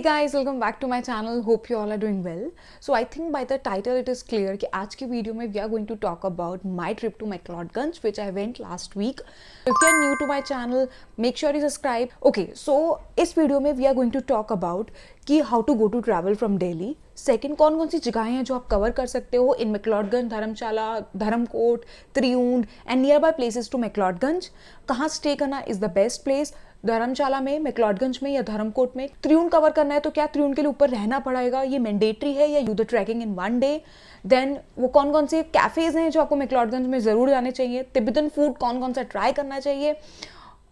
guys, welcome back to my channel. Hope you all are doing well. So I think by the title it is clear कि आज की video में we are going to talk about my trip to McLeodganj which I went last week. If you are new to my channel, make sure you subscribe. Okay, so इस video में we are going to talk about कि how to go to travel from Delhi. Second कौन कौन सी जगहें हैं जो आप cover कर सकते हो in McLeodganj, Dharamshala, Dharamkot, Triund and nearby places to McLeodganj. कहाँ स्टे करना is the best place, Dharamshala में, मैक्लोडगंज में या धर्मकोट में. त्रिउंड कवर करना है तो क्या त्रिउंड के लिए ऊपर रहना पड़ेगा, ये मैंडेटरी है या you the trekking in one day. Then वो कौन कौन से कैफेज हैं जो आपको मैक्लोडगंज में ज़रूर जाने चाहिए, तिब्बतन फूड कौन कौन सा ट्राई करना चाहिए,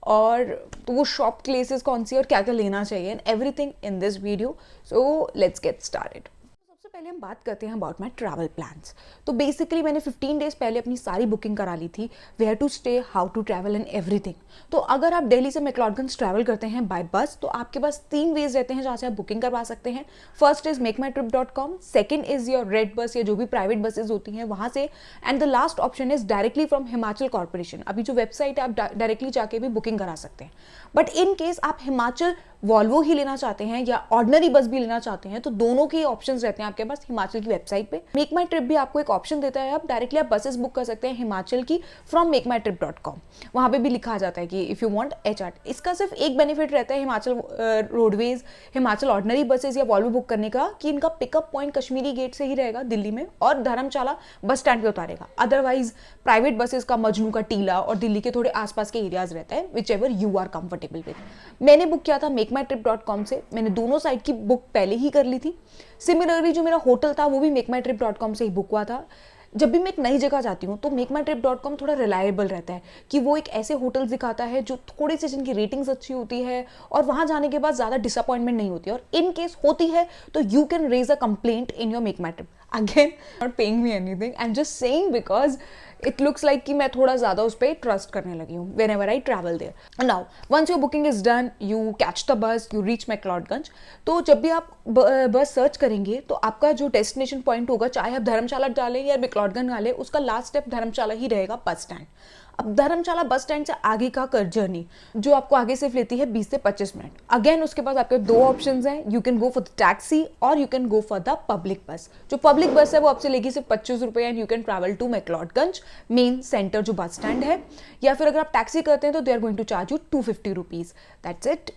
और तो वो शॉप प्लेसेस कौन सी और क्या क्या लेना चाहिए, and everything in this video. So let's get started. सबसे पहले हम बात करते हैं अबाउट माई ट्रैवल प्लान्स. तो बेसिकली मैंने 15 डेज पहले अपनी सारी बुकिंग करा ली थी, where to stay, how to travel and everything. तो अगर आप दिल्ली से मैक्लोडगंज ट्रैवल करते हैं बाय बस तो आपके पास 3 वेज रहते हैं जहाँ से आप बुकिंग करवा सकते हैं. First is MakeMyTrip dot com, second is your redBus या जो भी प्राइवेट बसेज होती हैं वहाँ से, and the last option is directly from Himachal corporation. अभी जो वेबसाइट है आप डायरेक्टली जाके भी बुकिंग करा सकते हैं. बट इन केस आप हिमाचल वॉल्वो ही लेना चाहते हैं या ऑर्डिनरी बस भी लेना चाहते हैं तो दोनों के ऑप्शंस रहते हैं आपके पास हिमाचल की वेबसाइट पे. मेक माई ट्रिप भी आपको एक ऑप्शन देता है, आप डायरेक्टली आप बसेस बुक कर सकते हैं हिमाचल की फ्रॉम मेकमाईट्रिप.com. वहाँ पे भी लिखा जाता है कि इफ़ यू वांट एचआर. इसका सिर्फ एक बेनिफिट रहता है Himachal roadways, Himachal ordinary buses या वॉल्वो बुक करने का कि इनका पिकअप पॉइंट कश्मीरी गेट से ही रहेगा दिल्ली में और धर्मशाला बस स्टैंड पे उतारेगा. अदरवाइज प्राइवेट बसेस का मजनू का टीला और दिल्ली के थोड़े आसपास के एरियाज रहता है, whichever you are comfortable with. मैंने बुक किया था मेकमाईट्रिप.com से, मैंने दोनों साइड की बुक पहले ही कर ली थी. सिमिलरली जो मेरा होटल था वो भी मेकमाईट्रिप.com से ही बुक हुआ था. जब भी मैं एक नई जगह जाती हूँ तो मेकमाईट्रिप.com थोड़ा रिलायबल रहता है कि वो एक ऐसे होटल्स दिखाता है जो थोड़ी सी जिनकी रेटिंग्स अच्छी होती है और वहाँ जाने के बाद ज़्यादा डिसअपॉइंटमेंट नहीं होती है. और इन केस होती है तो you can raise a complaint in your MakeMyTrip. Again not paying me anything, I am just saying because it looks like कि मैं थोड़ा ज़्यादा उस पर ट्रस्ट करने लगी हूँ whenever I travel there. Now once your booking is done, you catch the bus, you reach McLeodganj. तो जब भी आप बस सर्च करेंगे तो आपका जो डेस्टिनेशन पॉइंट होगा, चाहे आप धर्मशाला डालें या मैक्लोडगंज डालें, उसका लास्ट स्टेप धर्मशाला ही रहेगा बस स्टैंड. अब धर्मशाला बस स्टैंड से आगे का कर जर्नी जो आपको आगे सिर्फ लेती है 20 से 25 मिनट. अगेन उसके पास आपके 2 ऑप्शंस हैं, you can go for the taxi और you can go for the public bus. जो पब्लिक बस है वो आपसे लेगी सिर्फ 25 रुपये and you can travel to McLeodganj main centre जो बस स्टैंड है. या फिर अगर आप टैक्सी करते हैं तो they are going to charge you 250 rupees. That's it.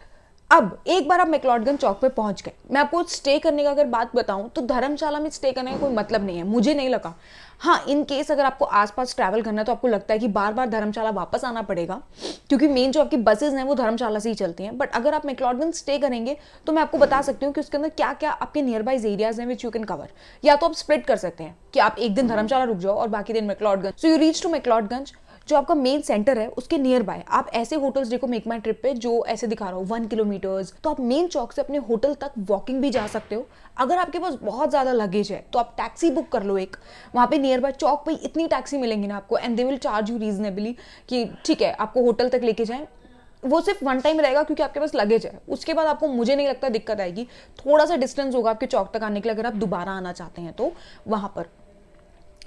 अब एक बार आप मैक्लोडगंज चौक पे पहुंच गए, मैं आपको स्टे करने का अगर बात बताऊं तो धर्मशाला में स्टे करने का कोई मतलब नहीं है, मुझे नहीं लगा. हाँ, इन केस अगर आपको आसपास ट्रैवल करना है तो आपको लगता है कि बार बार धर्मशाला वापस आना पड़ेगा क्योंकि मेन जो आपकी बसेज हैं वो धर्मशाला से ही चलती हैं. बट अगर आप मैक्लोडगंज स्टे करेंगे तो मैं आपको बता सकती हूँ कि उसके अंदर क्या क्या आपके नियर बाइज एरियाज हैं विच यू कैन कवर. या तो आप स्प्लिट कर सकते हैं कि आप एक दिन धर्मशाला रुक जाओ और बाकी दिन McLeodganj. So you reach to McLeodganj, जो आपका मेन सेंटर है उसके नियर बाय आप ऐसे होटल्स देखो मेक माई ट्रिप पे जो ऐसे दिखा रहा हूँ 1 किलोमीटर्स, तो आप मेन चौक से अपने होटल तक वॉकिंग भी जा सकते हो. अगर आपके पास बहुत ज़्यादा लगेज है तो आप टैक्सी बुक कर लो एक, वहाँ पे नियर बाय चौक पे इतनी टैक्सी मिलेंगी ना आपको and they will charge you reasonably कि ठीक है आपको होटल तक लेके जाएं. वो सिर्फ वन टाइम रहेगा क्योंकि आपके पास लगेज है. उसके बाद आपको मुझे नहीं लगता दिक्कत आएगी. थोड़ा सा डिस्टेंस होगा आपके चौक तक आने के लिए अगर आप दोबारा आना चाहते हैं तो. वहाँ पर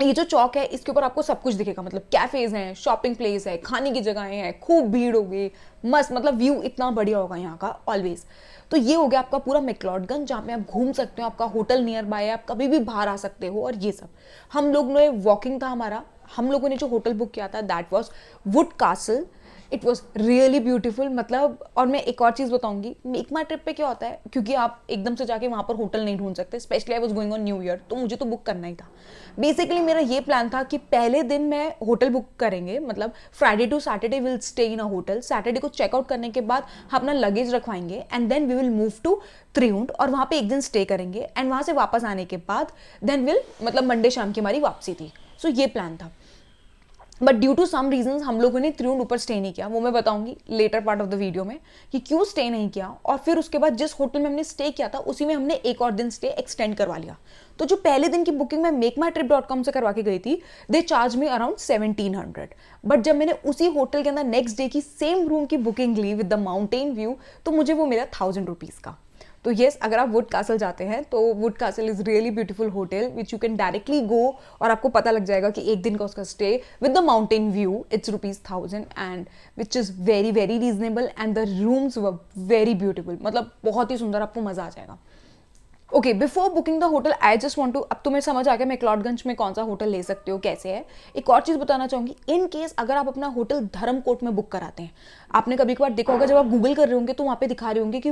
ये जो चौक है इसके ऊपर आपको सब कुछ दिखेगा, मतलब कैफेज हैं, शॉपिंग प्लेस है, खाने की जगहें हैं, खूब भीड़ होगी, मस्त, मतलब व्यू इतना बढ़िया होगा यहाँ का ऑलवेज. तो ये हो गया आपका पूरा मैक्लोडगंज जहाँ पे आप घूम सकते हो, आपका होटल नियर बाय है, आप कभी भी बाहर आ सकते हो. और ये सब हम लोग ने वॉकिंग था हमारा, हम लोगों ने जो होटल बुक किया था that was would castle. It was really beautiful. मतलब और मैं एक और चीज़ बताऊंगी, मेक माई ट्रिप पे क्या होता है क्योंकि आप एकदम से जाके वहाँ पर होटल नहीं ढूंढ सकते. Specially I was going on new year तो मुझे तो बुक करना ही था. बेसिकली मेरा ये प्लान था कि पहले दिन मैं होटल बुक करेंगे, मतलब Friday to Saturday will stay in a hotel. Saturday को चेकआउट करने के बाद हम अपना लगेज रखवाएंगे and then we will move to Triund और वहाँ पे एक दिन स्टे करेंगे एंड वहाँ से वापस आने के बाद देन विल, मतलब मंडे शाम की हमारी वापसी थी. सो ये प्लान था. But due to some reasons हम लोगों ने त्रिउंड ऊपर स्टे नहीं किया. वो मैं बताऊंगी later part of the video में कि क्यों स्टे नहीं किया. और फिर उसके बाद जिस होटल में हमने स्टे किया था उसी में हमने एक और दिन स्टे एक्सटेंड करवा लिया. तो जो पहले दिन की बुकिंग मैं मेकमाईट्रिप.com से करवा के गई थी they charge me around 1700. But जब मैंने उसी होटल के अंदर नेक्स्ट डे की सेम रूम की बुकिंग ली विद द माउंटेन व्यू तो मुझे वो मिला 1000 रुपीज़ का. तो येस, अगर आप वुड कैसल जाते हैं तो would castle is really beautiful hotel which you can directly go, और आपको पता लग जाएगा कि एक दिन का उसका stay with the mountain view, it's ₹1000 and which is very very reasonable and the rooms were very beautiful, मतलब बहुत ही सुंदर, आपको मजा आ जाएगा। Okay, before booking the hotel I just want to, अब तुम्हें समझ आ गया मैक्लोडगंज में कौन सा होटल ले सकते हो, कैसे है। एक और चीज़ बताना चाहूँगी, इन केस अगर आप अपना होटल धर्मकोट में बुक कराते हैं, आपने कभी कभार देखा होगा जब आप गूगल कर रहे होंगे तो वहाँ पे दिखा रहे होंगे कि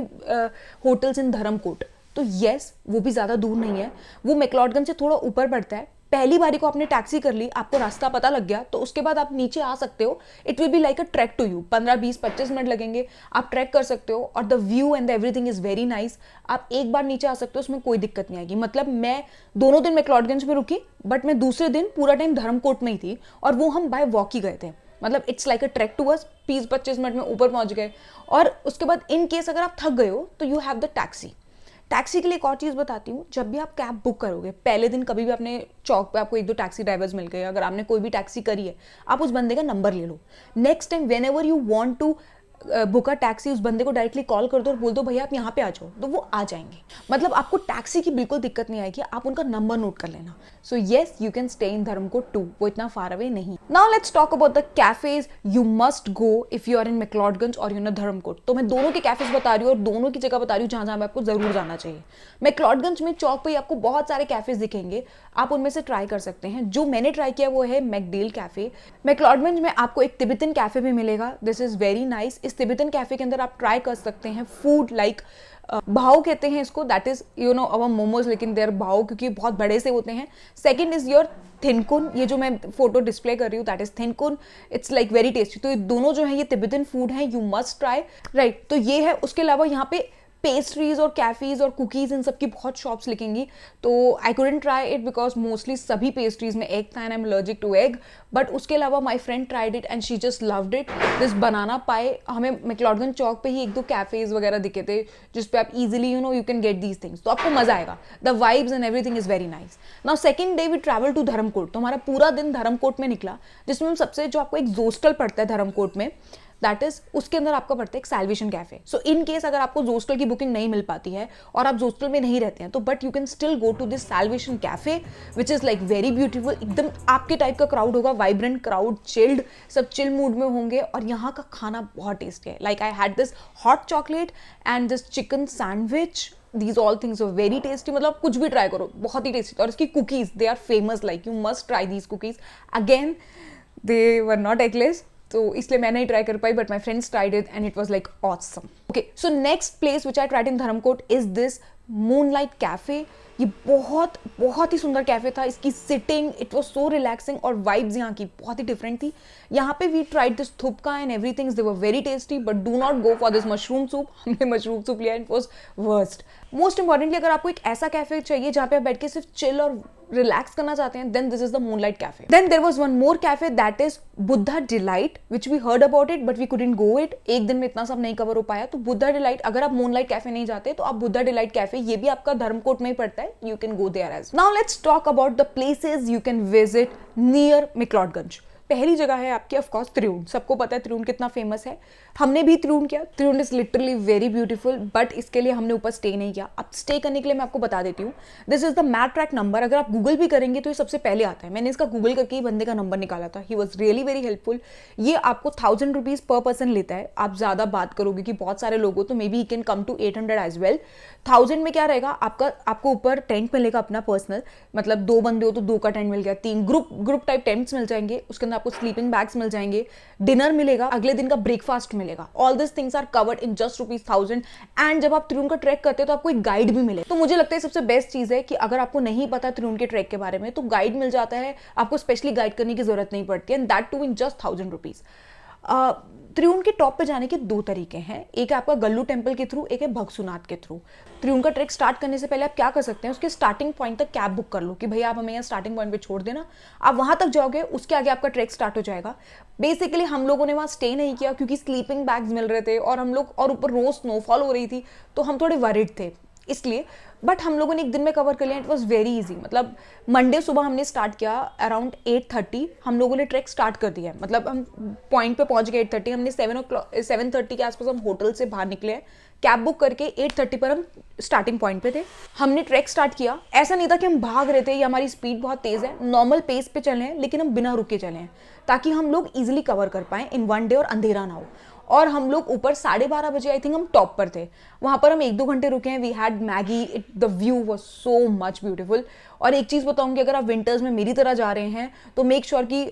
होटल्स इन धर्मकोट, तो येस वो भी ज़्यादा दूर नहीं है, वो मैक्लोडगंज से थोड़ा ऊपर पड़ता है। पहली बारी को आपने टैक्सी कर ली, आपको रास्ता पता लग गया, तो उसके बाद आप नीचे आ सकते हो। It will be like a trek to you, 15-20-25 minute लगेंगे, आप ट्रैक कर सकते हो और the view and everything is very nice. आप एक बार नीचे आ सकते हो, उसमें कोई दिक्कत नहीं आएगी। मतलब मैं दोनों दिन मैक्लोडगंज में रुकी, बट मैं दूसरे दिन पूरा टाइम धर्मकोट में ही थी, और वो हम बाय वॉक ही गए थे। मतलब it's like a trek to us, 20-25 minute में ऊपर पहुंच गए। और उसके बाद इन केस अगर आप थक गए हो तो you have the taxi. Taxi के लिए एक और चीज़ बताती हूँ, जब भी आप कैब बुक करोगे, पहले दिन कभी भी अपने चौक पे आपको 1-2 टैक्सी ड्राइवर्स मिल गए, अगर आपने कोई भी टैक्सी करी है, आप उस बंदे का नंबर ले लो। Next time whenever you want to book a taxi, उस बंदे को डायरेक्टली कॉल कर दो और बोल दो भैया आप यहाँ पे आ जाओ, तो वो आ जाएंगे। मतलब आपको टैक्सी की बिल्कुल दिक्कत नहीं आएगी, आप उनका नंबर नोट कर लेना। So yes, you can stay in Dharamkot too, वो इतना फार अवे नहीं। Now let's talk about the cafes you must go if you are in McLeodganj और यू इन धर्मकोट। तो मैं दोनों के कैफेज बता रही हूँ और दोनों की जगह बता रही हूँ जहाँ जहाँ आपको जरूर जाना चाहिए। मैक्लोडगंज में चौक पे आपको बहुत सारे कैफेज दिखेंगे, आप उनमें से ट्राई कर सकते हैं। जो मैंने ट्राई किया वो है मैकडील कैफे। मैक्लोडगंज में आपको एक तिब्बतन कैफे भी मिलेगा, दिस इज वेरी नाइस। इस तिब्बतन कैफे के अंदर आप ट्राई कर सकते हैं फूड लाइक भाव कहते हैं इसको, that is you know our momos, लेकिन देयर भाव क्योंकि बहुत बड़े से होते हैं। सेकंड इज योर थिनकुन, ये जो मैं फोटो डिस्प्ले कर रही हूँ दैट इज थिनकुन, इट्स लाइक वेरी टेस्टी। तो ये दोनों जो है ये तिब्बतन फूड है, यू मस्ट ट्राई, राइट। तो ये है। उसके अलावा यहाँ पे पेस्ट्रीज और कैफेज और कुकीज़ इन सब की बहुत शॉप्स लिखेंगी, तो I couldn't try it because mostly सभी पेस्ट्रीज में एग था and I am allergic to egg. But उसके अलावा my friend tried it and she just loved it. This banana pie, हमें मैक्लोडगंज चौक पे ही 1-2 कैफेज वगैरह दिखे थे जिसपे आप easily you know you can get these things, तो आपको मजा आएगा। The vibes and everything is very nice. Now second day we travel to Dharamkot, तो हमारा पूरा दिन धर्मकोट में निकला, जिसमें हम सबसे जो आपको एक जोस्टल पड़ता है धर्मकोट में, दैट इज उसके अंदर आपका पड़ता है एक salvation cafe. So in case अगर आपको जोस्टल की बुकिंग नहीं मिल पाती है और आप जोस्टल में नहीं रहते हैं, तो but you can still go to this Salvation cafe which is like very beautiful. एकदम आपके टाइप का क्राउड होगा, वाइब्रेंट क्राउड, चिल्ड, सब चिल मूड में होंगे। और यहाँ का खाना बहुत टेस्टी है। Like I had this hot chocolate and this chicken sandwich, these all things are very tasty। मतलब कुछ भी ट्राई करो, बहुत ही टेस्टी। और इसकी cookies, they are famous, like you must try these cookies. Again they were not eggless, तो इसलिए मैं नहीं ट्राई कर पाई, but my friends tried it and it was like awesome. Okay, so next place which I tried in Dharamkot is this moonlight cafe. ये बहुत बहुत ही सुंदर कैफे था, इसकी sitting it was so relaxing और वाइब्स यहाँ की बहुत ही डिफरेंट थी। यहाँ पे वी ट्राइड दिस थुपका and everything, they were very tasty, but do not go for this mushroom soup. हमने मशरूम सूप लिया, it was worst. Most importantly अगर आपको एक ऐसा कैफे चाहिए जहाँ पे आप बैठ के सिर्फ चिल और रिलैक्स करना चाहते हैं, then this is the Moonlight Cafe. Then there was one more cafe that is Buddha Delight, which we heard about it but we couldn't go it. एक दिन में इतना सब नहीं कवर हो पाया, तो Buddha Delight, अगर आप Moonlight Cafe नहीं जाते तो आप Buddha Delight Cafe, ये भी आपका धर्मकोट में ही पड़ता है, you can go there as well. Now let's talk about the places you can visit near McLeodganj. पहली जगह है आपकी ऑफकोर्स त्रिउंड। सबको पता है त्रिउंड कितना फेमस है, हमने भी त्रिउंड किया। Triund is literally very beautiful, but इसके लिए हमने ऊपर स्टे नहीं किया। अब स्टे करने के लिए मैं आपको बता देती हूँ, this is the map track number. अगर आप गूगल भी करेंगे तो ये सबसे पहले आता है। मैंने इसका गूगल करके ही बंदे का नंबर निकाला था, he was really very helpful. ये आपको 1000 रुपीज पर पर्सन लेता है। आप ज्यादा बात करोगे कि बहुत सारे लोग हो तो maybe he can come to 800 as well. 1000 में क्या रहेगा, आपको ऊपर टेंट मिलेगा अपना पर्सनल, मतलब 2 बंदे हो तो 2 का टेंट मिल गया, 3 ग्रुप टाइप टेंट्स मिल जाएंगे, उसके अंदर आपको स्लीपिंग बैग्स मिल जाएंगे, डिनर मिलेगा, अगले दिन का ब्रेकफास्ट मिलेगा। All this things are covered in just ₹1000। एंड जब आप त्रिउंड का ट्रैक करते हैं तो आपको एक गाइड भी मिले। तो मुझे लगता है सबसे बेस्ट चीज है कि अगर आपको नहीं पता त्रिउंड के ट्रैक के बारे में तो गाइड मिल जाता है, आपको स्पेशली गाइड करने की जरूरत नहीं पड़ती है, and that too in just 1000 rupees. Triund के टॉप पे जाने के 2 तरीके हैं, एक है आपका गल्लू टेम्पल के थ्रू, एक है भगसुनाथ के थ्रू। त्रिउंड का ट्रैक स्टार्ट करने से पहले आप क्या कर सकते हैं, उसके स्टार्टिंग पॉइंट तक कैब बुक कर लो कि भैया आप हमें यहाँ स्टार्टिंग पॉइंट पे छोड़ देना, आप वहां तक जाओगे, उसके आगे आपका ट्रैक स्टार्ट हो जाएगा। बेसिकली हम लोगों ने वहाँ स्टे नहीं किया क्योंकि स्लीपिंग बैग्स मिल रहे थे और हम लोग, और ऊपर रोज स्नोफॉल हो रही थी, तो हम थोड़े वरिड थे इसलिए, बट हम लोगों ने एक दिन में कवर कर लिया. It was very easy. मतलब मंडे सुबह हमने स्टार्ट किया अराउंड 8:30. हम लोगों ने ट्रैक स्टार्ट कर दिया है. मतलब हम पॉइंट पे पहुंच गए 8:30. हमने 7:30 के आसपास हम होटल से बाहर निकले. कैब बुक करके 8:30 पर हम स्टार्टिंग पॉइंट पे थे. हमने ट्रैक स्टार्ट किया. ऐसा नहीं था कि हम भाग रहे थे या हमारी स्पीड बहुत तेज है. नॉर्मल पेस पे चले हैं, लेकिन हम बिना रुके चले हैं ताकि हम लोग इजिली कवर कर पाए इन वन डे और अंधेरा ना हो. और हम लोग ऊपर 12:30 बजे आई थिंक हम टॉप पर थे. वहाँ पर हम 1-2 घंटे रुके हैं. We had Maggi. The view was so much beautiful. और एक चीज़ बताऊँगी, अगर आप विंटर्स में मेरी तरह जा रहे हैं तो मेक श्योर कि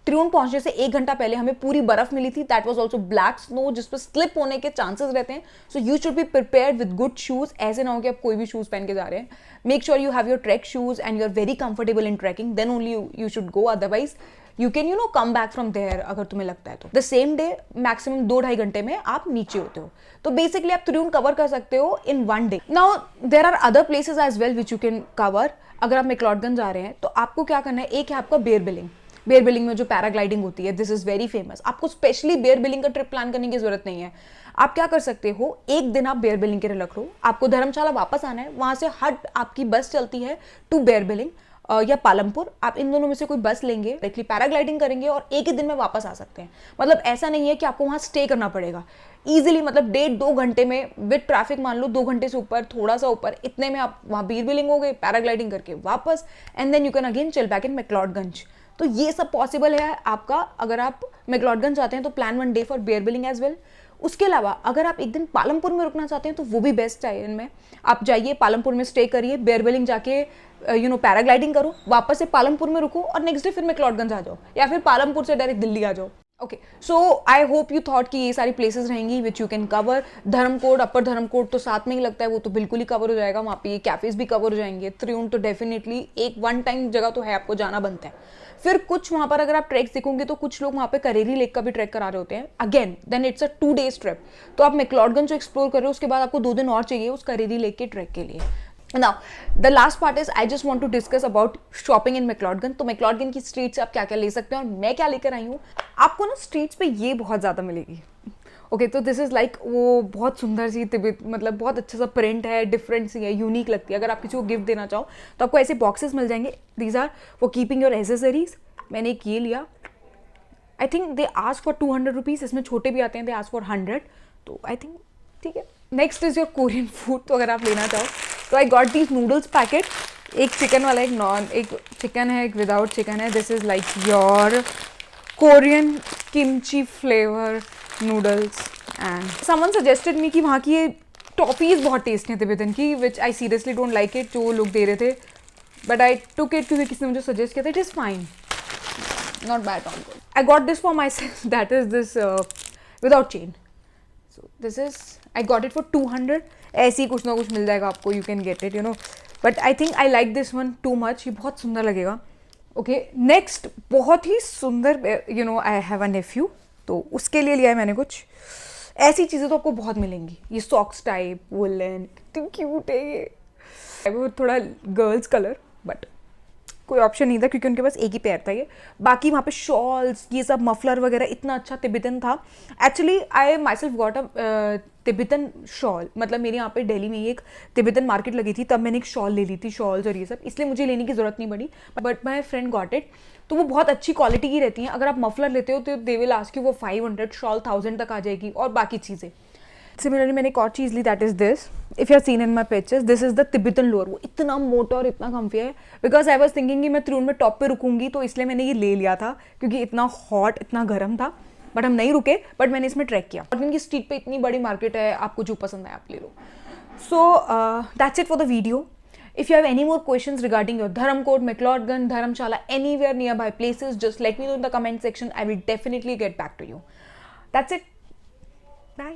त्रिउंड पहुंचने से 1 घंटा पहले हमें पूरी बर्फ मिली थी. That was also black snow, जिस पर स्लिप होने के चांसेस रहते हैं. So you should be prepared with good shoes. ऐसे ना हो कि आप कोई भी शूज पहन के जा रहे हैं. Make sure you have your trek shoes and you are very comfortable in trekking. Then only you should go. Otherwise you can come back from there अगर तुम्हें लगता है तो. द सेम डे मैक्सिमम 2-2.5 घंटे में आप नीचे होते हो. तो बेसिकली आप त्रिउंड कवर कर सकते हो in one day. Now there are other places as well which you can cover. अगर आप मैक्लोडगंज जा रहे हैं तो आपको क्या करना है, एक है आपका बेयर बिलिंग. बेयर बिलिंग में जो पैराग्लाइडिंग होती है, दिस इज वेरी फेमस. आपको स्पेशली बेयर बिलिंग का ट्रिप प्लान करने की जरूरत नहीं है. आप क्या कर सकते हो, एक दिन आप बेयर बिलिंग के लिए रख लो. आपको धर्मशाला वापस आना है, वहां से हट आपकी बस चलती है टू बेयर बिलिंग या पालमपुर. आप इन दोनों में से कोई बस लेंगे, डायरेक्टली पैराग्लाइडिंग करेंगे और एक ही दिन में वापस आ सकते हैं. मतलब ऐसा नहीं है कि आपको वहां स्टे करना पड़ेगा. ईजिली मतलब 1.5-2 घंटे में विद ट्रैफिक मान लो 2 घंटे से ऊपर, थोड़ा सा ऊपर, इतने में आप वहाँ बेयर बिलिंग हो गए, पैराग्लाइडिंग करके वापस, and then you can again chill back in McLeodganj. तो ये सब पॉसिबल है आपका. अगर आप मैक्लोडगंज जाते हैं तो plan 1 day for Bir Billing as well. उसके अलावा अगर आप एक दिन पालमपुर में रुकना चाहते हैं तो वो भी बेस्ट है. इनमें आप जाइए, पालमपुर में स्टे करिए, बेयर बिलिंग जाके पैराग्लाइडिंग करो, वापस से पालमपुर में रुको और नेक्स्ट डे फिर मैक्लोडगंज आ जाओ, या फिर पालमपुर से डायरेक्ट दिल्ली आ जाओ. Okay, so I hope you thought कि ये सारी प्लेसेस रहेंगी which you can cover. Dharamkot, upper Dharamkot तो साथ में ही लगता है, वो तो बिल्कुल ही कवर हो जाएगा. वहाँ पे ये कैफेज भी कवर हो जाएंगे. त्रिउंड तो डेफिनेटली एक वन टाइम जगह तो है, आपको जाना बनता है. फिर कुछ वहाँ पर अगर आप ट्रैक्स देखोगे तो कुछ लोग वहाँ पे करेरी लेक का भी ट्रैक करा रहे होते हैं. Again then it's a 2 days trip. तो आप मैक्लोडगंज जो एक्सप्लोर कर रहे हो, उसके बाद आपको 2 दिन और चाहिए उस करेरी लेक के ट्रैक के लिए. Now, the last part is I just want to discuss about shopping in McLeodganj. तो मैक्लोडगंज की स्ट्रीट से आप क्या क्या ले सकते हैं और मैं क्या लेकर आई हूँ. आपको ना स्ट्रीट्स पे ये बहुत ज़्यादा मिलेगी. ओके, तो दिस इज़ लाइक वो बहुत सुंदर सी तिब्बत, मतलब बहुत अच्छा सा प्रिंट है, डिफरेंट सी है, यूनिक लगती है. अगर आप किसी को गिफ्ट देना चाहो तो आपको ऐसे बॉक्सेस मिल जाएंगे. These are for keeping your accessories. मैंने एक ये लिया. I think they ask for 200 rupees. इसमें छोटे भी आते हैं, दे आस्क फॉर 100. तो आई थिंक ठीक है. Next is your Korean food. तो अगर आप लेना चाहो तो I got these noodles packet. एक चिकन वाला, एक चिकन है, एक विदाउट चिकन है. This is like your Korean kimchi flavour noodles. And someone suggested me कि वहाँ की ये टॉफ़ीज़ बहुत टेस्टी हैं तिब्बतन की, which I seriously don't like it, जो लोग दे रहे थे. बट आई टुक इट क्योंकि किसी ने मुझे सजेस्ट किया था. It is fine, not bad, all good. I got this for my self. That is this without chain. So this is, I got it for 200. ऐसे ही कुछ ना कुछ मिल जाएगा आपको, you can get it, but I think I like this one too much. ये बहुत सुंदर लगेगा. ओके, नेक्स्ट बहुत ही सुंदर, आई हैव अ नेफ्यू, तो उसके लिए लिया है मैंने कुछ ऐसी चीज़ें. तो आपको बहुत मिलेंगी. ये सॉक्स टाइप, वुलन, इतनी क्यूट है ये. वो थोड़ा गर्ल्स कलर, बट कोई ऑप्शन नहीं था क्योंकि उनके पास एक ही पेयर था ये. बाकी वहाँ पे शॉल्स, ये सब मफलर वगैरह, इतना अच्छा तिब्बतन था. Actually I my self got a Tibetan shawl. मतलब मेरे यहाँ पे दिल्ली में एक तिब्बतन मार्केट लगी थी, तब मैंने एक शॉल ले ली थी, शॉल्स और ये सब, इसलिए मुझे लेने की ज़रूरत नहीं पड़ी. But my friend got it. तो वो बहुत अच्छी क्वालिटी की रहती हैं. अगर आप मफलर लेते हो तो दे विल आस्क यू वो 500, शॉल 1000 तक आ जाएगी, और बाकी चीज़ें. सिमिलरली मैंने एक और चीज़ ली, that is this. If you are seen in my pictures, this is the Tibetan lower. वो इतना मोटा और इतना कम्फी है, बिकॉज आई वॉज थिंकिंग कि मैं त्रिउंड में टॉप पे रुकूंगी, तो इसलिए मैंने ये ले लिया था क्योंकि इतना हॉट, इतना गर्म था. बट हम नहीं रुके, बट मैंने इसमें ट्रैक किया. और इनकी स्ट्रीट पे इतनी बड़ी मार्केट है, आपको जो पसंद है आप ले लो. So that's it for the video. If you have any more questions regarding your Dharamkot, McLeodganj, Dharamshala, anywhere nearby places, just let me know in the comment section. I will definitely get back to you. That's it. Bye.